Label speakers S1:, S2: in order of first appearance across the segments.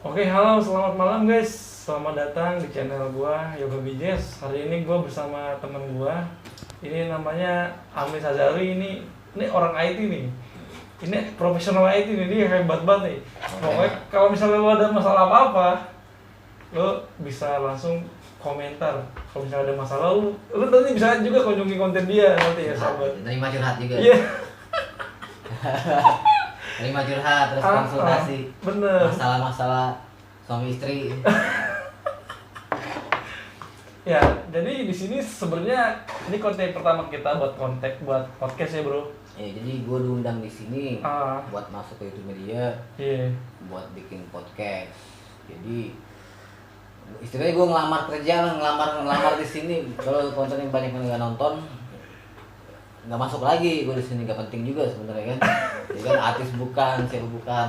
S1: Oke, halo, selamat malam guys. Selamat datang di channel gua Yoga Bijes. Hari ini gua bersama teman gua. Ini namanya Amis Azari. Ini orang IT nih. Ini profesional IT nih, dia hebat banget nih. Pokoknya kalau misalnya lo ada masalah apa-apa, lo bisa langsung komentar. Kalau misalnya ada masalah, lo nanti bisa juga kunjungi konten dia nanti ya sahabat.
S2: Terima curhat juga.
S1: Iya.
S2: Terima curhat terus konsultasi.
S1: Bener.
S2: Masalah-masalah suami istri.
S1: Ya, jadi di sini sebenarnya ini konten pertama kita buat podcast ya, Bro.
S2: Jadi gue diundang di sini
S1: Ah.
S2: buat masuk ke YouTube media,
S1: Iya.
S2: buat bikin podcast. Jadi istilahnya gue ngelamar kerja lah, ngelamar di sini. Kalau kontennya banyak yang nggak nonton, nggak masuk lagi gue di sini. Nggak penting juga sebenarnya kan. Jadi kan artis bukan, siapa bukan.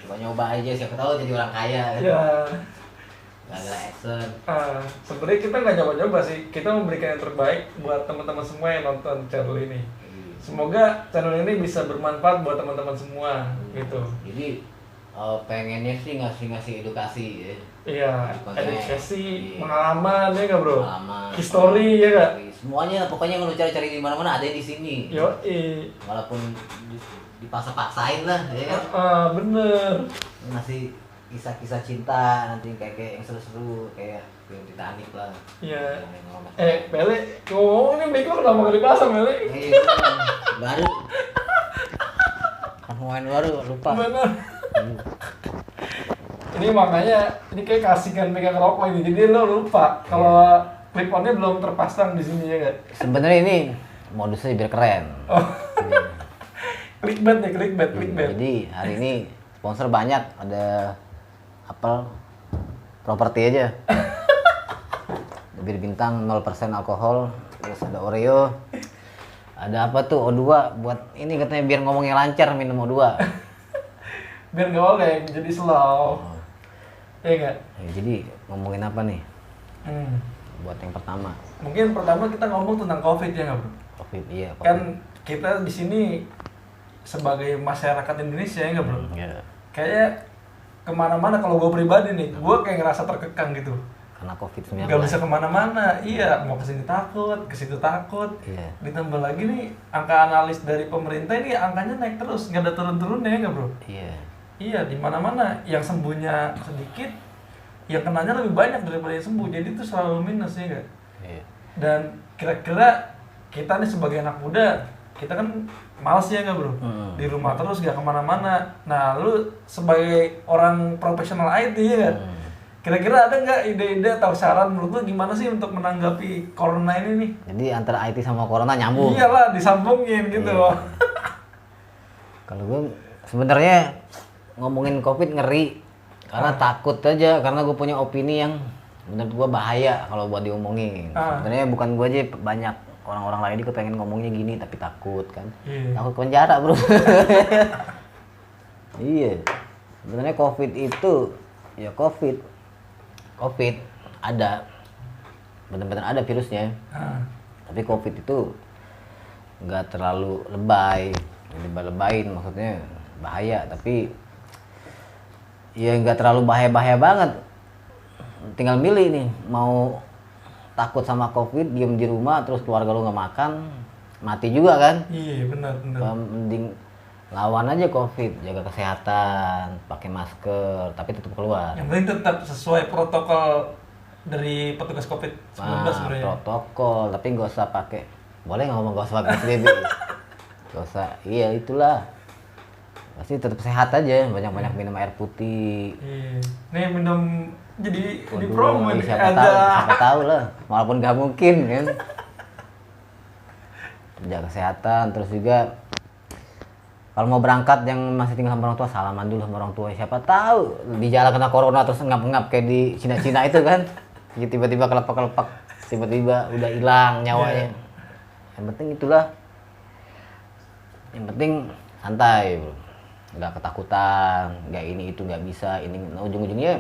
S2: Coba nyoba aja, siapa tahu jadi orang kaya. Kan?
S1: Ya.
S2: Gak ada action.
S1: Sebenarnya kita nggak nyoba-nyoba sih. Kita memberikan yang terbaik buat teman-teman semua yang nonton channel ini. Semoga channel ini bisa bermanfaat buat teman-teman semua, gitu.
S2: Jadi pengennya sih ngasih edukasi ya.
S1: Iya,
S2: Konten.
S1: edukasi,
S2: Iya.
S1: pengalaman ya nggak, Bro?
S2: Pengalaman.
S1: History ya nggak?
S2: Semuanya pokoknya yang lu cari-cari di mana-mana ada di sini.
S1: Yoi.
S2: Walaupun dipaksa-paksain lah ya kan.
S1: Bener.
S2: Ngasih kisah-kisah cinta nanti kayak yang seru-seru kayak film Titanic lah.
S1: Iya.
S2: Yang ngomong-
S1: Pele, ngomong ini Beko kenapa nggak dipasang, Pele?
S2: Iya, baru. Kan main baru lupa.
S1: Bener. Ini makanya ini kayak kasihkan pegang rokok ini, jadi lo lupa kalau clip onnya belum terpasang di sini ya kan?
S2: Sebenarnya ini modusnya biar keren.
S1: Oh. Clickbait nih, clickbait.
S2: Jadi hari ini sponsor banyak, ada Apple properti aja. Bir bintang 0% alkohol, terus ada Oreo. Ada apa tuh O2 buat ini katanya biar ngomongnya lancar minum O2.
S1: Biar nggak oleng, jadi slow. Iya nggak?
S2: Jadi ngomongin apa nih buat yang pertama?
S1: Mungkin pertama kita ngomong tentang COVID ya nggak, Bro?
S2: Covid, iya. COVID.
S1: Kan kita di sini sebagai masyarakat Indonesia ya nggak, Bro?
S2: Ya,
S1: Kayaknya kemana-mana kalau gue pribadi nih, gue kayak ngerasa terkekang gitu.
S2: karena Covid-19.
S1: Nggak bisa kemana-mana, iya mau kesini takut, kesitu takut.
S2: Iya.
S1: Ditambah lagi nih angka analis dari pemerintah ini angkanya naik terus, nggak ada turun-turunnya ya nggak, Bro?
S2: Iya.
S1: Iya, di mana-mana yang sembuhnya sedikit, yang kenanya lebih banyak daripada yang sembuh, jadi itu selalu minus ya nggak?
S2: Iya.
S1: Dan kira-kira kita nih sebagai anak muda, kita kan males ya nggak, Bro? Di rumah terus gak kemana-mana. Nah, lu sebagai orang profesional IT ya kan? Kira-kira ada nggak ide-ide atau saran menurut lu gimana sih untuk menanggapi corona ini nih?
S2: Jadi antara IT sama Corona nyambung.
S1: Iyalah, disambungin gitu.
S2: Iya. Kalau gue sebenarnya ngomongin Covid ngeri karena takut aja, karena gue punya opini yang menurut gue bahaya kalau buat diomongin. Sebenarnya bukan gue aja, banyak orang-orang lain juga pengen ngomongnya gini tapi takut kan.
S1: Iya.
S2: Takut penjara, Bro. Iya. Sebenarnya Covid itu ya Covid ada, benar-benar ada virusnya. Tapi Covid itu nggak terlalu lebayin, maksudnya bahaya, tapi ya nggak terlalu bahaya banget. Tinggal milih nih, mau takut sama Covid, diem di rumah, terus keluarga lu nggak makan, mati juga kan?
S1: Iya, benar.
S2: Mending lawan aja Covid, jaga kesehatan, pakai masker, tapi tetap keluar.
S1: Yang penting tetap sesuai protokol dari petugas COVID-19 sebenarnya.
S2: Protokol, tapi nggak usah pakai. Boleh nggak ngomong nggak usah pakai PSBB? Nggak usah. Iya itulah. Pasti tetap sehat aja, banyak-banyak minum air putih.
S1: Iya. Nih minum jadi ini
S2: Waduh,
S1: promo nih
S2: siapa tahu lah, walaupun nggak mungkin kan. Jaga kesehatan, terus juga kalau mau berangkat yang masih tinggal sama orang tua, salaman dulu sama orang tua. Siapa tahu di jalan kena corona terus ngap-ngap kayak di Cina-Cina itu kan. Tiba-tiba kelepak-kelepak, tiba-tiba udah hilang nyawanya. Yang penting itulah. Yang penting santai, Bro. Nggak ketakutan, nggak ini itu nggak bisa, ini nah, ujung-ujungnya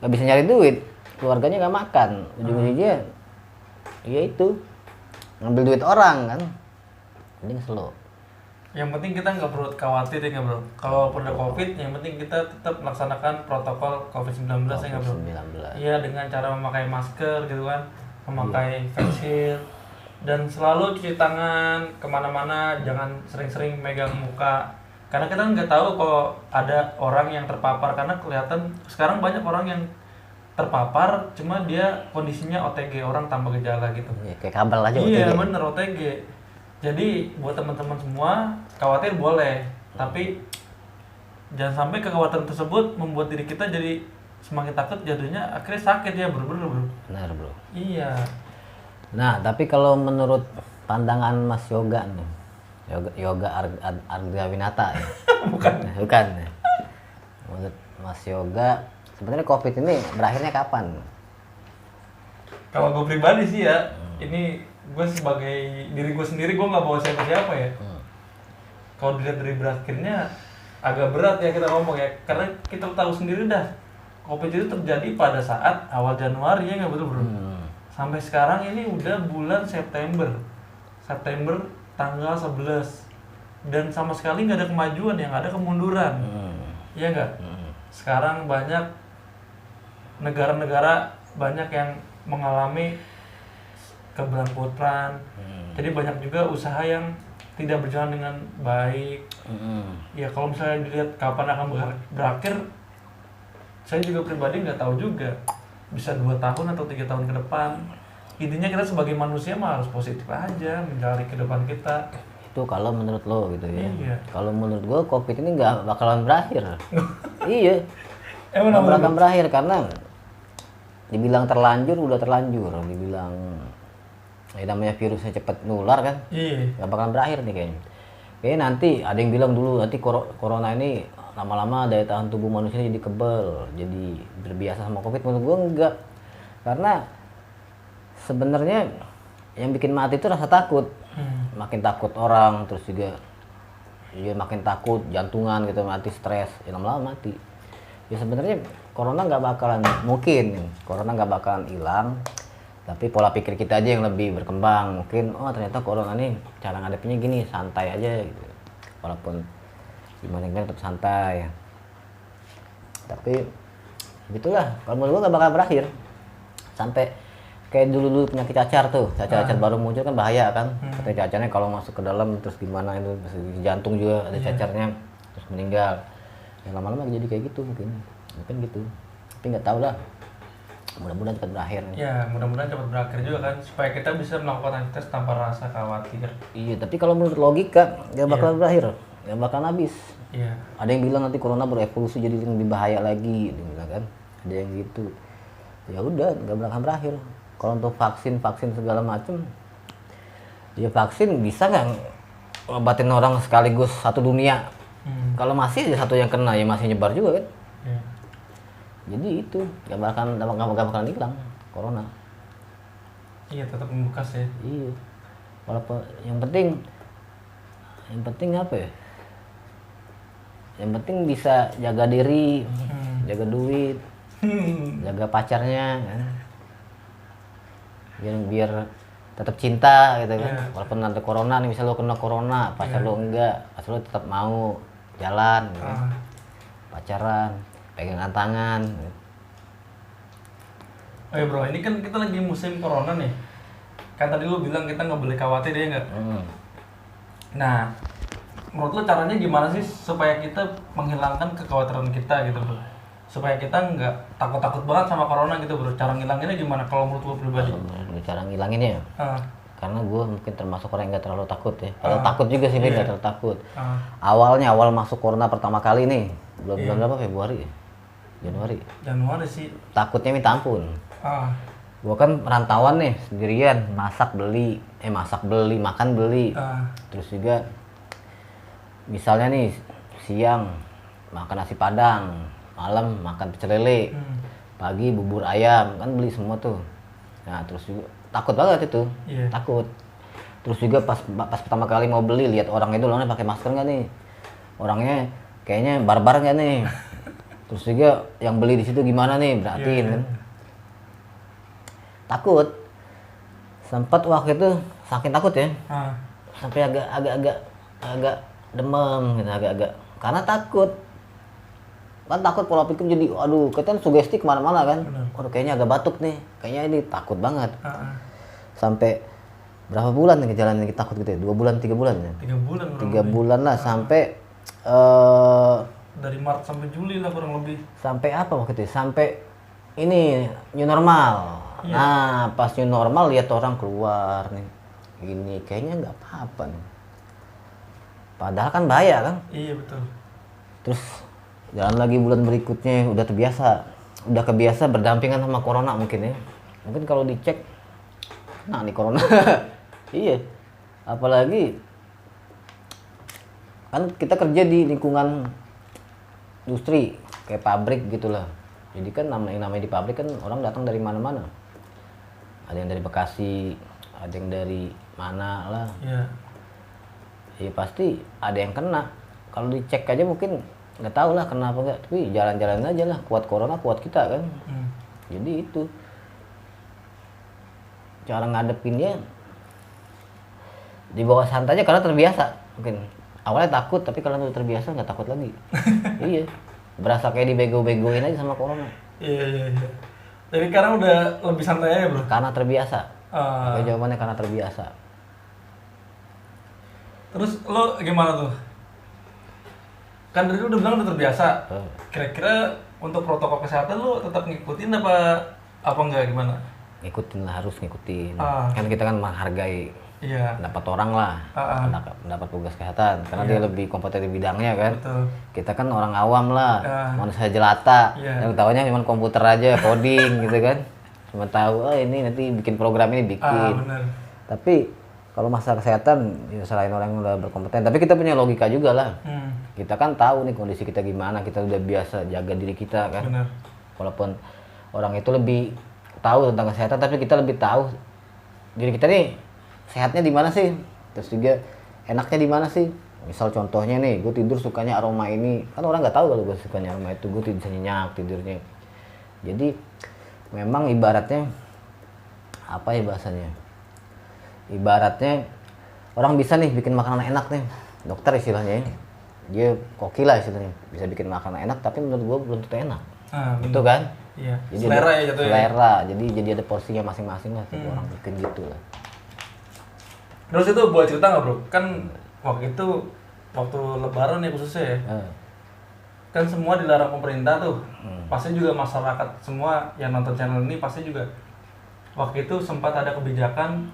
S2: nggak bisa nyari duit, keluarganya nggak makan, ujung-ujungnya ya itu ngambil duit orang kan, mending slow.
S1: Yang penting kita nggak perlu khawatir ya nggak bro. Kalau udah COVID, yang penting kita tetap melaksanakan protokol COVID-19 ya nggak bro.
S2: 19.
S1: Iya, dengan cara memakai masker gitu kan, memakai face shield, dan selalu cuci tangan kemana-mana, jangan sering-sering megang muka. Karena kita nggak tahu kalau ada orang yang terpapar, karena kelihatan sekarang banyak orang yang terpapar, cuma dia kondisinya OTG, orang tanpa gejala gitu.
S2: Ya, kayak kabel aja
S1: Iya
S2: OTG.
S1: bener OTG. Jadi buat teman-teman semua khawatir boleh, tapi jangan sampai kekhawatiran tersebut membuat diri kita jadi semakin takut, jatuhnya akhirnya sakit ya bro.
S2: Benar bro.
S1: Iya.
S2: Nah tapi kalau menurut pandangan Mas Yoga nih, Yoga Argawinata ya. Bukan. Menurut Mas Yoga, sebenarnya COVID ini berakhirnya kapan?
S1: Kalau gue pribadi sih ya, ini gue sebagai diri gue sendiri, gue nggak bawa siapa-siapa ya. Kalau dilihat dari berakhirnya agak berat ya kita ngomong ya, karena kita tahu sendiri dah COVID itu terjadi pada saat awal Januari ya nggak betul bro. Sampai sekarang ini udah bulan September tanggal 11, dan sama sekali nggak ada kemajuan, yang ada kemunduran. Iya nggak? Sekarang banyak negara-negara banyak yang mengalami keberangkutan. Jadi banyak juga usaha yang tidak berjalan dengan baik. Ya kalau misalnya dilihat kapan akan berakhir, saya juga pribadi nggak tahu juga. Bisa 2 tahun atau 3 tahun ke depan. Intinya kita sebagai manusia mah harus positif aja mencari ke depan kita.
S2: Itu kalau menurut lo gitu ya.
S1: Iya.
S2: Kalau menurut gua COVID ini nggak bakalan berakhir. Iya.
S1: Emang
S2: Nggak bakalan berakhir karena dibilang terlanjur udah terlanjur, dibilang ya namanya virusnya cepet nular kan,
S1: Iya.
S2: nggak bakalan berakhir nih kayaknya. Kayaknya nanti ada yang bilang dulu nanti corona ini lama-lama daya tahan tubuh manusia jadi kebal, jadi terbiasa sama COVID. Menurut gua enggak, karena sebenarnya yang bikin mati itu rasa takut. Makin takut orang, terus juga ya makin takut, jantungan gitu, mati, stres, ya lama-lama mati. Ya sebenarnya corona nggak bakalan, mungkin corona nggak bakalan hilang, tapi pola pikir kita aja yang lebih berkembang. Mungkin oh ternyata corona nih cara ngadepinnya gini, santai aja gitu. Walaupun gimana tetap santai. Tapi begitulah, kalau menurut gua nggak bakal berakhir sampai kayak dulu penyakit cacar tuh, cacar baru muncul kan bahaya kan. Katanya cacarnya kalau masuk ke dalam terus gimana itu, di jantung juga ada cacarnya, terus meninggal. Ya lama-lama jadi kayak gitu mungkin gitu. Tapi nggak tahu lah. Mudah-mudahan cepat berakhir.
S1: Ya mudah-mudahan cepat berakhir juga kan, supaya kita bisa melakukan aktivitas tanpa rasa khawatir.
S2: Iya, tapi kalau menurut logika nggak bakal berakhir, nggak bakal habis.
S1: Iya.
S2: Ada yang bilang nanti corona berevolusi jadi lebih bahaya lagi, dia bilang kan. Ada yang gitu. Ya udah, nggak bakal berakhir. Kalau untuk vaksin segala macam, ya vaksin bisa nggak obatin orang sekaligus satu dunia? Kalau masih ada satu yang kena, ya masih nyebar juga kan?
S1: Iya.
S2: Jadi itu nggak bakalan hilang corona.
S1: Iya, tetap membekas ya.
S2: Iya. Walaupun yang penting apa ya? Yang penting bisa jaga diri, jaga duit, jaga pacarnya, kan? Biar tetap cinta gitu kan.
S1: Yeah.
S2: Walaupun nanti corona nih, misal lo kena corona, pacar lo enggak, pacar lo tetap mau jalan, gitu kan? Pacaran, pegangan tangan. Gitu.
S1: Oh ya bro, ini kan kita lagi musim corona nih. Kan tadi lu bilang kita nggak boleh khawatir ya nggak? Nah, menurut lu caranya gimana sih supaya kita menghilangkan kekhawatiran kita gitu bro? Supaya kita nggak takut-takut banget sama corona gitu bro. Cara ngilanginnya gimana kalau menurut lu pribadi?
S2: Cara ngilanginnya ya? Karena gue mungkin termasuk orang yang gak terlalu takut ya. Kalau takut juga sih, gak terlalu takut. Awal masuk corona pertama kali nih, bulan berapa, Februari ya?
S1: Januari sih.
S2: Takutnya minta ampun. Gue kan perantauan nih, sendirian, makan beli, terus juga misalnya nih siang makan nasi padang, malam makan pecel lele, pagi bubur ayam, kan beli semua tuh. Nah terus juga takut banget itu, takut. Terus juga pas pertama kali mau beli, lihat orang itu orangnya pakai masker nggak nih, orangnya kayaknya barbar nggak nih. Terus juga yang beli di situ gimana nih, berartiin kan. Takut. Sempat waktu itu saking takut ya, sampai agak demam gitu agak-agak karena takut kan takut pola pikir jadi aduh kita kan sugesti kemana-mana kan.
S1: Benar.
S2: Waduh kayaknya agak batuk nih, kayaknya ini takut banget.
S1: Sampai
S2: Sampai berapa bulan nih ngejalanin takut gitu ya? 2 bulan 3 bulan ya?
S1: 3 bulan kurang
S2: 3
S1: lebih.
S2: bulan lah sampai
S1: Dari Maret sampai Juli lah kurang lebih.
S2: sampai apa waktu itu? Sampai ini new normal.
S1: Iya.
S2: Nah pas new normal lihat orang keluar nih, ini kayaknya nggak apa-apa nih. Padahal kan bahaya kan.
S1: Iya betul.
S2: Terus jalan lagi bulan berikutnya udah kebiasa berdampingan sama corona mungkin ya. Mungkin kalau dicek, nah nih corona. Iya. Apalagi kan kita kerja di lingkungan industri kayak pabrik gitulah. Jadi kan namanya di pabrik kan orang datang dari mana-mana. Ada yang dari Bekasi, ada yang dari mana lah.
S1: Iya.
S2: Ya pasti ada yang kena. Kalau dicek aja mungkin nggak tahu lah kenapa nggak. Tapi jalan-jalan aja lah. Kuat corona, kuat kita kan. Jadi itu cara ngadepinnya di bawah santai aja karena terbiasa. Mungkin awalnya takut tapi kalau udah terbiasa nggak takut lagi. Iya. Berasa kayak dibego-begoin aja sama corona.
S1: Iya. Jadi sekarang udah lebih santai aja bro.
S2: Karena terbiasa.
S1: Ah.
S2: Oke, jawabannya karena terbiasa.
S1: Terus lo gimana tuh? Kan tadi lu udah bilang udah terbiasa. Kira-kira untuk protokol kesehatan lu tetap ngikutin apa enggak gimana?
S2: Ngikutin lah, harus ngikutin.
S1: Ah.
S2: Kan kita kan menghargai
S1: Iya.
S2: pendapat orang lah, pendapat petugas kesehatan karena dia lebih kompeten di bidangnya kan.
S1: Betul.
S2: Kita kan orang awam lah,
S1: Ah.
S2: manusia jelata,
S1: Iya.
S2: yang tahunya cuma komputer aja, coding gitu kan. Cuma tahu, oh ini nanti bikin program ini bikin.
S1: Benar.
S2: Tapi kalau masalah kesehatan, ya selain orang yang udah berkompeten, tapi kita punya logika juga lah. Kita kan tahu nih kondisi kita gimana, kita udah biasa jaga diri kita kan.
S1: Benar.
S2: Walaupun orang itu lebih tahu tentang kesehatan, tapi kita lebih tahu diri kita nih sehatnya di mana sih, terus juga enaknya di mana sih. Misal contohnya nih, gue tidur sukanya aroma ini, kan orang nggak tahu kalau gue sukanya aroma itu, gue bisa nyenyak tidurnya. Jadi memang ibaratnya apa ya bahasanya? Ibaratnya orang bisa nih bikin makanan enak nih, dokter istilahnya ya. Dia koki lah istilahnya, bisa bikin makanan enak, tapi menurut gue belum tentu enak. Itu kan?
S1: Iya.
S2: Jadi
S1: Selera
S2: ada-
S1: ya jatuhnya.
S2: selera. Jadi ada porsinya masing-masing lah, tiap orang bikin gitu lah.
S1: Terus itu boleh cerita nggak bro? Kan waktu Lebaran ya khususnya ya. Kan semua dilarang pemerintah tuh. Pasti juga masyarakat semua yang nonton channel ini pasti juga waktu itu sempat ada kebijakan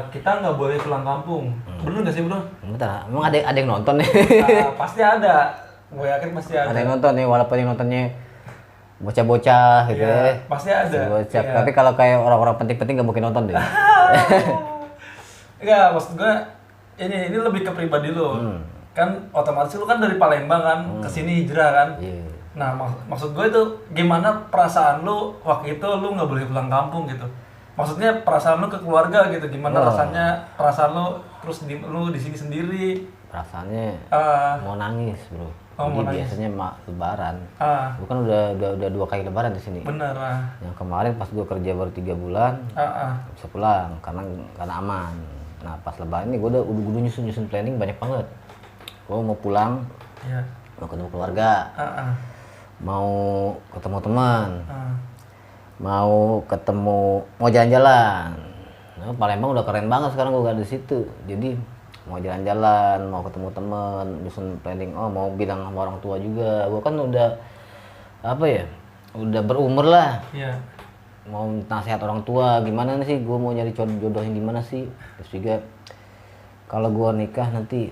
S1: kita nggak boleh pulang kampung. Bener nggak sih bro?
S2: Bentar, emang ada yang nonton nih?
S1: Pasti ada. Gue yakin pasti ada.
S2: Ada yang nonton nih, walaupun yang nontonnya bocah-bocah gitu
S1: Iya,
S2: ya.
S1: pasti ada.
S2: Bocah.
S1: Iya.
S2: Tapi kalau kayak orang-orang penting-penting nggak mungkin nonton deh.
S1: Enggak, maksud gue ini lebih ke pribadi lo. Kan otomatis lu kan dari Palembang kan ke sini hijrah kan.
S2: Iya.
S1: Nah, maksud gue itu gimana perasaan lu waktu itu lu nggak boleh pulang kampung gitu. Maksudnya perasaan lu ke keluarga gitu, gimana rasanya perasaan lu terus lu di sini sendiri.
S2: Perasaannya
S1: Ah,
S2: mau nangis, Bro.
S1: Oh,
S2: Jadi
S1: mau nangis.
S2: biasanya lebaran.
S1: ah,
S2: Gue kan udah 2 kali lebaran di sini.
S1: bener ah.
S2: Yang kemarin pas gue kerja baru 3 bulan,
S1: Ah,
S2: nggak bisa pulang karena aman. Nah pas lebaran ini gue udah nyusun planning banyak banget. Gue mau pulang,
S1: Iya.
S2: mau ketemu keluarga,
S1: Ah,
S2: mau ketemu teman,
S1: ah.
S2: mau jalan-jalan. Nah, Palembang udah keren banget sekarang gue gak di situ. Jadi mau jalan-jalan, mau ketemu teman, nyusun planning. Oh mau bilang sama orang tua juga. Gue kan udah apa ya, udah berumur lah.
S1: Iya.
S2: Mau nasihat orang tua gimana sih, gue mau nyari jodoh yang gimana sih. Terus juga kalau gue nikah nanti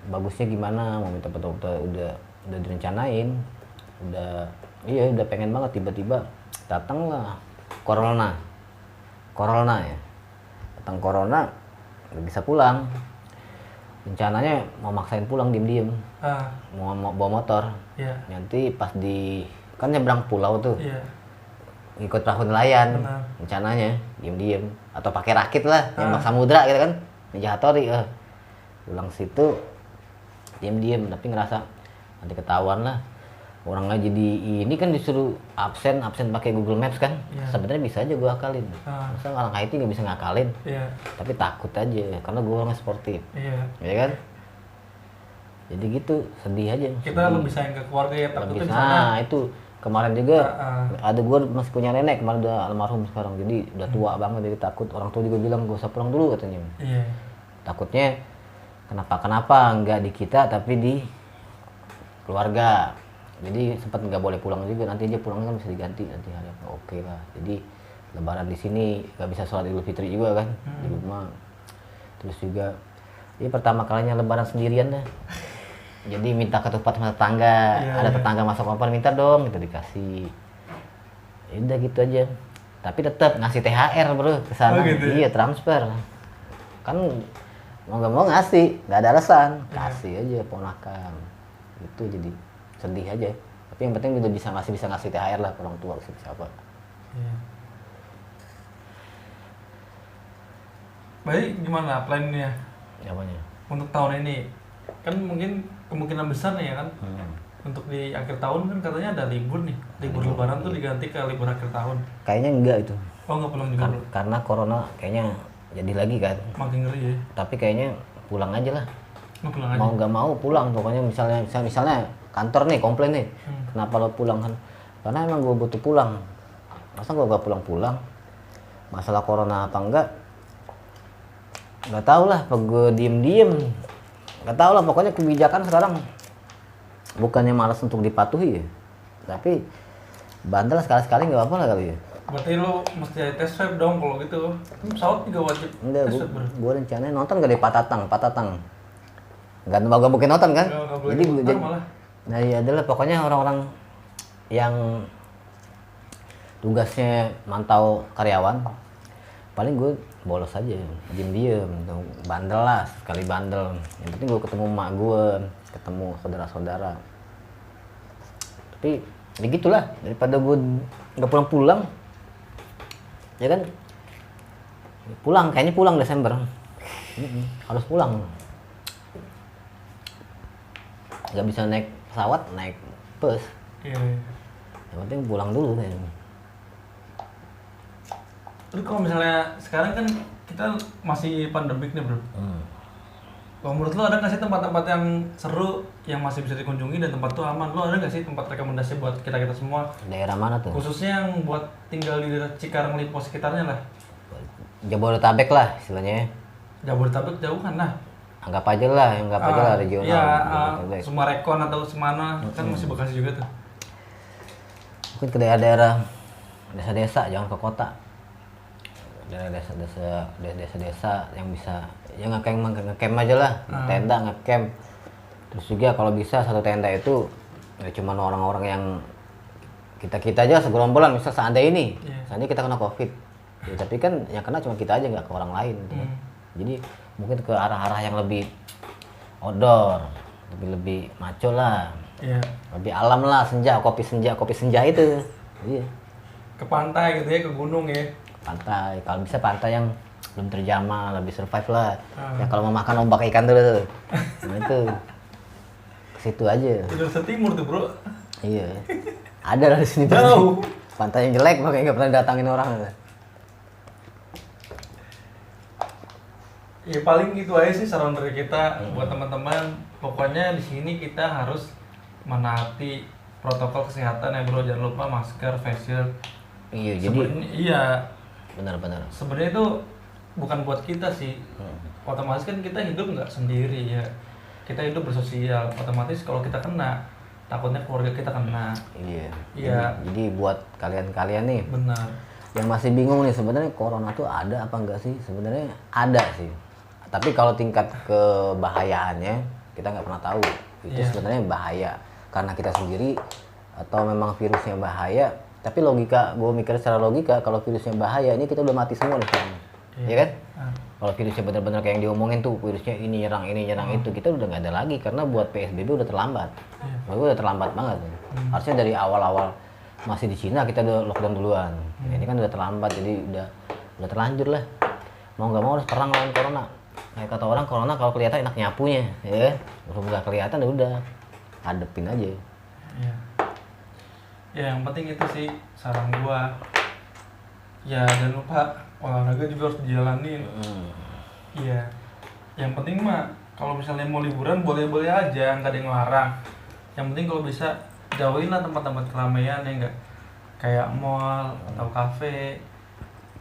S2: bagusnya gimana, mau minta betul-betul udah direncanain, udah pengen banget. Tiba-tiba datanglah corona ya, datang corona nggak bisa pulang. Rencananya mau maksain pulang diem-diem,
S1: Ah,
S2: mau bawa motor.
S1: iya.
S2: Nanti pas kan nyebrang pulau tuh,
S1: Iya.
S2: ikut perahu nelayan.
S1: Benar.
S2: Rencananya diem-diem atau pakai rakit lah yang samudra gitu kan, Ninja Hattori. Pulang situ diem-diem tapi ngerasa nanti ketahuan lah, Orangnya jadi ini kan disuruh absen pakai Google Maps kan.
S1: Iya.
S2: Sebenarnya bisa aja gue akalin. Masa orang IT nggak bisa ngakalin?
S1: Iya.
S2: Tapi takut aja karena gue orangnya sportif.
S1: Iya.
S2: Ya kan? Jadi gitu, sedih aja.
S1: Kita lebih sayang ke keluarga ya, takutnya
S2: Lebih,
S1: di sana.
S2: nah itu kemarin juga
S1: Ah.
S2: ada gue masih punya nenek kemarin udah almarhum sekarang, jadi udah tua banget, jadi takut. Orang tua juga bilang gak usah pulang dulu katanya.
S1: Iya.
S2: Takutnya kenapa nggak di kita tapi di keluarga. Jadi sempat nggak boleh pulang juga, nanti aja pulangnya kan bisa diganti nanti hari apa. Oke lah. Jadi lebaran di sini nggak bisa sholat Idul Fitri juga kan di rumah. Terus juga ini pertama kalinya lebaran sendirian dah. Jadi minta ketupat sama tetangga.
S1: Iya,
S2: Ada
S1: iya.
S2: tetangga masuk kompor minta dong, kita dikasih. Ya udah gitu aja. Tapi tetap ngasih THR bro ke sana.
S1: Oh, gitu ya?
S2: Iya, transfer. Kan mau nggak mau ngasih, nggak ada alasan. Kasih aja ponakan. Itu jadi sedih aja. Tapi yang penting udah bisa ngasih THR lah ke orang tua, ke siapa.
S1: Iya. Baik, gimana plannya
S2: Namanya.
S1: untuk tahun ini? Kan mungkin kemungkinan besar nih ya kan, untuk di akhir tahun kan katanya ada libur nih. Libur lebaran tuh diganti ke libur akhir tahun.
S2: Kayaknya enggak itu.
S1: Oh, nggak pulang juga bro?
S2: Karena corona kayaknya jadi lagi kan.
S1: Makin ngeri ya.
S2: Tapi kayaknya pulang aja lah.
S1: Nggak pulang aja.
S2: Mau nggak mau pulang, pokoknya misalnya kantor nih komplain nih, kenapa lo pulang kan? Karena emang gue butuh pulang. Masa gue gak pulang? Masalah corona apa enggak? Nggak tahu lah, apa gue diem, nggak tahu lah. Pokoknya kebijakan sekarang bukannya malas untuk dipatuhi ya, tapi bandel sekali nggak apa-apa lah kali ya.
S1: Berarti lo mesti ada tes swab dong kalau gitu. Pesawat juga wajib
S2: Enggak,
S1: tes swab bro.
S2: gue rencananya nonton gak di Patatang. Nggak mungkin nonton kan?
S1: Nggak boleh
S2: Jadi
S1: ikutan malah.
S2: nah iya adalah pokoknya orang-orang yang tugasnya mantau karyawan, paling gue bolos aja, diem bandel lah, sekali bandel. Yang penting gue ketemu emak gue, ketemu saudara-saudara. Tapi ya gitulah, daripada gue nggak pulang ya kan. Kayaknya pulang Desember. Harus pulang. Nggak bisa naik pesawat, naik bus.
S1: Iya.
S2: Yang penting pulang dulu kayaknya.
S1: Terus kalau misalnya sekarang kan kita masih pandemik nih bro. Kalau menurut lo ada nggak sih tempat-tempat yang seru yang masih bisa dikunjungi dan tempat tuh aman? Lo ada nggak sih tempat rekomendasi buat kita semua?
S2: Daerah mana tuh?
S1: Khususnya yang buat tinggal di daerah Cikarang Lipo sekitarnya lah.
S2: Jabodetabek lah istilahnya.
S1: Jabodetabek jauh kan lah.
S2: Anggap aja lah regional.
S1: Iya,
S2: Jabodetabek.
S1: Sumarekon atau Semana kan masih Bekasi juga tuh.
S2: Mungkin ke daerah-daerah desa-desa, jangan ke kota. Daerah desa-desa yang bisa ya ngecamp aja lah, tenda ngecamp. Terus juga kalau bisa satu tenda itu ya cuma orang-orang yang kita aja segerombolan, misal seandainya kita kena COVID. Ya, tapi kan yang kena cuma kita aja, nggak ke orang lain gitu kan. Jadi mungkin ke arah-arah yang lebih outdoor, lebih maco lah.
S1: Iya.
S2: Lebih alam lah, kopi senja itu. Iya.
S1: Ke pantai gitu ya, ke gunung ya.
S2: Pantai, kalau bisa pantai yang belum terjamah, lebih survive lah. Ya kalau mau makan ombak ikan tuh. Nah itu. Ke situ aja.
S1: Itu setimur tuh, Bro.
S2: Iya. Ada lah di sini.
S1: Jauh.
S2: Pantai yang jelek makanya nggak pernah datangin orang.
S1: Ya paling gitu aja sih saran dari kita buat teman-teman. Pokoknya di sini kita harus menaati protokol kesehatan ya bro. Jangan lupa masker, face shield.
S2: Iya, jadi
S1: iya.
S2: benar-benar.
S1: Sebenarnya itu bukan buat kita sih. Otomatis kan kita hidup nggak sendiri ya. Kita hidup bersosial. Otomatis kalau kita kena, takutnya keluarga kita kena.
S2: Iya.
S1: Iya.
S2: Jadi buat kalian-kalian nih
S1: Benar.
S2: yang masih bingung nih sebenarnya corona tuh ada apa enggak sih? Sebenarnya ada sih. Tapi kalau tingkat kebahayaannya kita nggak pernah tahu. Itu
S1: Iya.
S2: sebenarnya bahaya karena kita sendiri atau memang virusnya bahaya. Tapi logika, gue mikir secara logika kalau virusnya bahaya ini kita udah mati semua nih sekarang. Iya kan? Kalau virusnya benar-benar kayak yang diomongin tuh virusnya ini nyerang itu, kita udah nggak ada lagi karena buat PSBB udah terlambat. Menurut gue udah terlambat banget. Harusnya dari awal-awal masih di Cina kita udah lockdown duluan. Ini kan udah terlambat, jadi udah terlanjur lah. Mau nggak mau harus perang lawan corona. Kayak kata orang corona kalau kelihatan enak nyapunya, ya kan? Belum nggak kelihatan udah hadepin aja.
S1: Iya. Ya yang penting itu sih saran gua. Ya jangan lupa olahraga juga harus dijalanin. Iya. Yang penting mah kalau misalnya mau liburan boleh-boleh aja, nggak ada yang ngelarang. Yang penting kalau bisa jauhin lah tempat-tempat keramaian ya enggak, kayak mall atau kafe.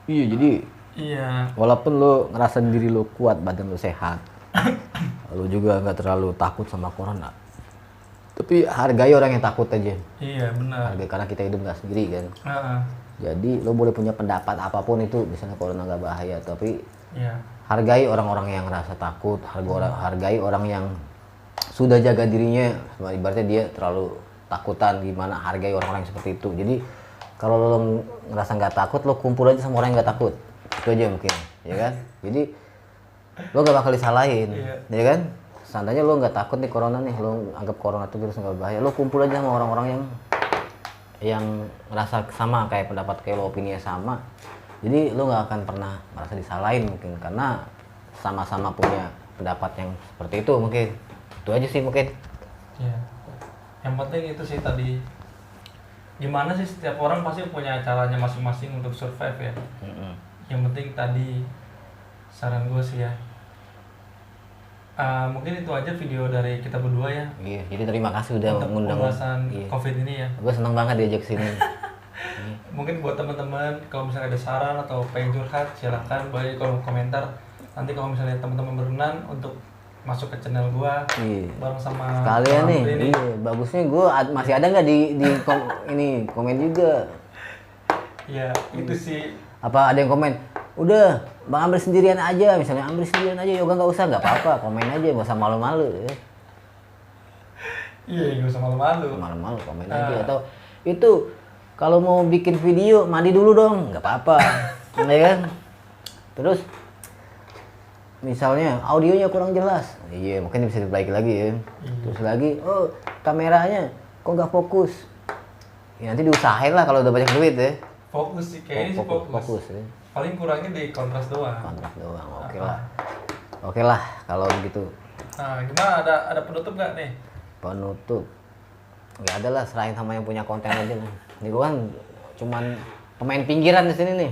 S2: Iya, jadi
S1: Iya.
S2: walaupun lo ngerasa diri lo kuat, badan lo sehat, lo juga nggak terlalu takut sama corona. Tapi hargai orang yang takut aja.
S1: Iya benar.
S2: Hargai, karena kita hidup nggak sendiri kan.
S1: Heeh.
S2: Jadi lo boleh punya pendapat apapun itu, misalnya corona nggak bahaya, tapi
S1: Iya.
S2: hargai orang-orang yang ngerasa takut, hargai orang yang sudah jaga dirinya. Ibaratnya dia terlalu takutan gimana, hargai orang-orang yang seperti itu. Jadi kalau lo ngerasa nggak takut, lo kumpul aja sama orang yang nggak takut. Itu aja mungkin, ya kan? Jadi lo gak bakal disalahin, ya kan? Seandainya lo nggak takut nih corona nih, lo anggap corona itu virus nggak bahaya, lo kumpul aja sama orang-orang yang ngerasa sama kayak pendapat kayak lo, opininya sama. Jadi lo nggak akan pernah merasa disalahin mungkin, karena sama-sama punya pendapat yang seperti itu mungkin. Itu aja sih mungkin.
S1: Iya. Yang penting itu sih tadi, gimana sih setiap orang pasti punya caranya masing-masing untuk survive ya. Yang penting tadi saran gue sih ya. Mungkin itu aja video dari kita berdua ya.
S2: Iya, jadi terima kasih udah
S1: untuk
S2: mengundang.
S1: pembahasan
S2: Iya.
S1: COVID ini ya.
S2: Gue seneng banget diajak sini.
S1: Mungkin buat teman-teman kalau misalnya ada saran atau pengen curhat silahkan balik kolom komentar. Nanti kalau misalnya teman-teman berkenan untuk masuk ke channel gua
S2: Iya.
S1: bareng sama
S2: Kalian nih,
S1: Amri
S2: iya, bagusnya gue masih ada nggak di ini komen juga.
S1: Iya, itu sih.
S2: Apa ada yang komen, udah Bang Amri sendirian aja, misalnya Amri sendirian aja, yoga nggak usah, nggak apa-apa, komen aja, nggak usah malu-malu.
S1: Iya, gak usah malu-malu.
S2: Malu-malu komen aja. Atau itu kalau mau bikin video mandi dulu dong, nggak apa-apa, ya kan? Terus misalnya audionya kurang jelas, iya mungkin bisa diperbaiki lagi ya. Terus lagi, oh kameranya kok nggak fokus, ya, nanti diusahain lah kalau udah banyak duit ya.
S1: Fokus sih, kayaknya sih fokus.
S2: Fokus ya.
S1: Paling kurangnya di kontras doang.
S2: Kontrak doang, oke lah kalau begitu.
S1: Nah, gimana, ada penutup nggak nih?
S2: Penutup nggak ada lah, serahin sama yang punya konten aja lah. Ini gua kan cuman pemain pinggiran di sini nih.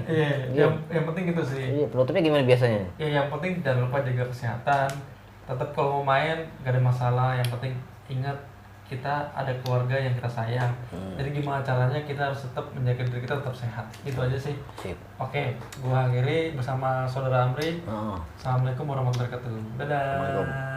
S1: Iya, yang penting itu sih.
S2: Iya, penutupnya gimana biasanya?
S1: Ya yang penting jangan lupa jaga kesehatan. Tetap kalau mau main gak ada masalah. Yang penting ingat kita ada keluarga yang kita sayang. Jadi gimana caranya kita harus tetap menjaga diri kita tetap sehat. Itu aja sih.
S2: Sip.
S1: Oke, gua akhiri bersama saudara Amri.
S2: Oh.
S1: Assalamualaikum warahmatullahi wabarakatuh. Dadah.
S2: Assalamualaikum.